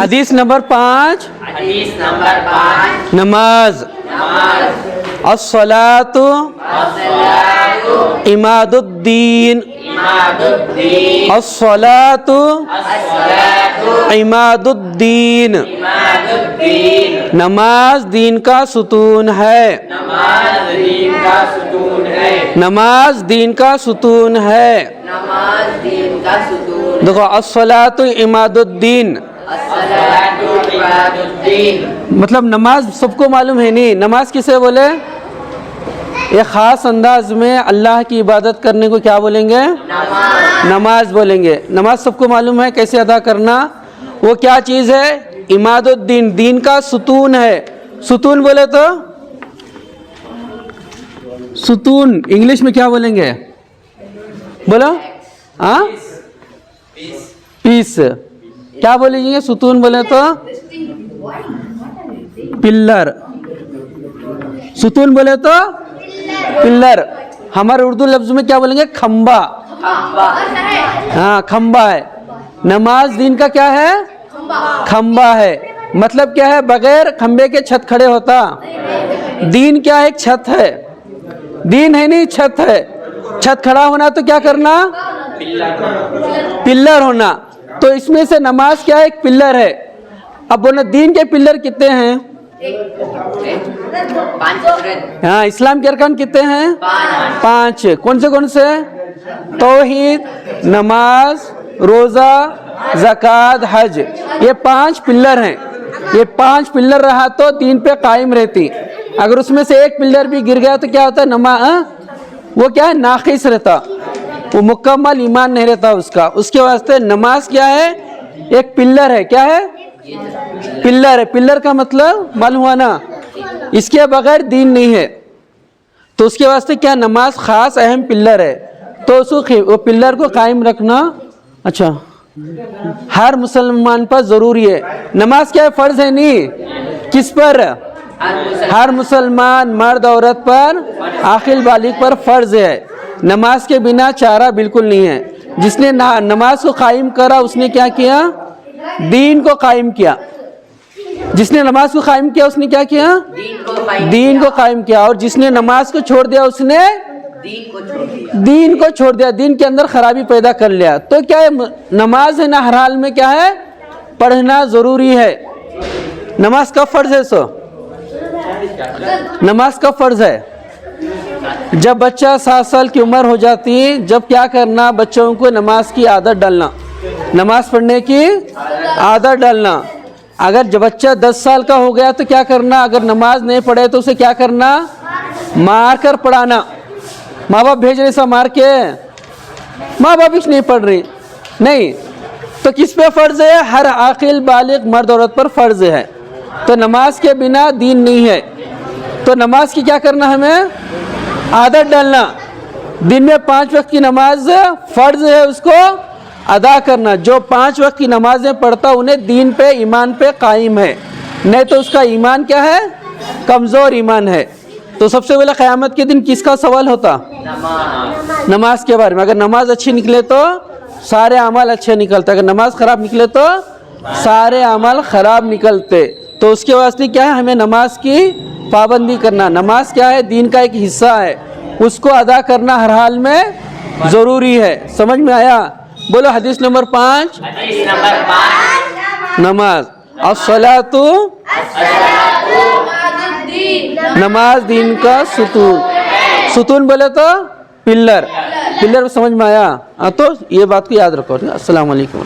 حدیث نمبر 5 نماز الصلاۃ عماد الدین الصلاۃ عماد الدین نماز دین کا ستون ہے نماز دین کا ستون ہے دیکھو الصلاۃ عماد الدین مطلب نماز سب کو معلوم ہے نہیں. نماز کسے بولے؟ ایک خاص انداز میں اللہ کی عبادت کرنے کو کیا بولیں گے؟ نماز بولیں گے. نماز سب کو معلوم ہے کیسے ادا کرنا. وہ کیا چیز ہے؟ عماد الدین, دین کا ستون ہے. ستون بولے تو ستون انگلش میں کیا بولیں گے؟ بولو. ہاں پیس. کیا بولیں گے ستون بولے تو؟ پلر. ستون بولے تو پلر. ہمارے اردو لفظ میں کیا بولیں گے؟ کھمبا. ہاں کھمبا ہے. نماز دین کا کیا ہے؟ کھمبا ہے. مطلب کیا ہے؟ بغیر کھمبے کے چھت کھڑے ہوتا. دین کیا ہے؟ ایک چھت ہے. دین ہے نہیں چھت ہے. چھت کھڑا ہونا تو کیا کرنا؟ پلر ہونا. تو اس میں سے نماز کیا ہے؟ ایک پلر ہے. اب بولنا دین کے پلر کتنے ہیں؟ ہاں اسلام کے ارکان کتنے ہیں؟ 5. کون سے؟ توحید, نماز, روزہ, زکوٰۃ, حج. یہ 5 پلر ہیں. یہ 5 پلر رہا تو دین پہ قائم رہتی. اگر اس میں سے ایک پلر بھی گر گیا تو کیا ہوتا ہے؟ نماز وہ کیا ہے؟ ناقص رہتا. وہ مکمل ایمان نہیں رہتا اس کا. اس کے واسطے نماز کیا ہے؟ ایک پلر ہے. کیا ہے؟ پلر ہے. پلر کا مطلب معلوم ہوا نا, اس کے بغیر دین نہیں ہے. تو اس کے واسطے کیا نماز خاص اہم پلر ہے. تو وہ پلر کو قائم رکھنا اچھا ہر مسلمان پر ضروری ہے. نماز کیا ہے؟ فرض ہے نہیں. کس پر؟ ہر مسلمان مرد عورت پر, عاقل بالغ پر فرض ہے. نماز کے بنا چارہ بالکل نہیں ہے. جس نے نماز کو قائم کرا اس نے کیا کیا؟ دین کو قائم کیا. جس نے نماز کو قائم کیا اس نے کیا کیا؟ دین کو قائم کیا. اور جس نے نماز کو چھوڑ دیا اس نے دین کو چھوڑ دیا. دین کے اندر خرابی پیدا کر لیا. تو کیا ہے؟ نماز ہے نا ہر حال میں کیا ہے؟ پڑھنا ضروری ہے. نماز کب فرض ہے؟ نماز کب فرض ہے؟ جب بچہ 7 سال کی عمر ہو جاتی ہے, جب کیا کرنا؟ بچوں کو نماز کی عادت ڈالنا, نماز پڑھنے کی عادت ڈالنا. اگر جب بچہ 10 سال کا ہو گیا تو کیا کرنا؟ اگر نماز نہیں پڑھے تو اسے کیا کرنا؟ مار کر پڑھانا. ماں باپ بھیج رہے سا مار کے, ماں باپ اس نہیں پڑھ رہی نہیں. تو کس پہ فرض ہے؟ ہر عاقل بالغ مرد عورت پر فرض ہے. تو نماز کے بنا دین نہیں ہے. تو نماز کی کیا کرنا؟ ہمیں عادت ڈالنا. دن میں 5 وقت کی نماز فرض ہے, اس کو ادا کرنا. جو 5 وقت کی نمازیں پڑھتا انہیں دین پہ ایمان پہ قائم ہے. نہیں تو اس کا ایمان کیا ہے؟ کمزور ایمان ہے. تو سب سے پہلے قیامت کے دن کس کا سوال ہوتا؟ نماز کے بارے میں. اگر نماز اچھی نکلے تو سارے اعمال اچھے نکلتے. اگر نماز خراب نکلے تو سارے اعمال خراب نکلتے. تو اس کے واسطے کیا ہے؟ ہمیں نماز کی پابندی کرنا. نماز کیا ہے؟ دین کا ایک حصہ ہے. اس کو ادا کرنا ہر حال میں ضروری ہے. سمجھ میں آیا؟ بولو حدیث نمبر 5 نماز الصلاۃ نماز دین کا ستون. ستون بولے تو پلر. پلر سمجھ میں آیا؟ تو یہ بات کو یاد رکھو. السلام علیکم.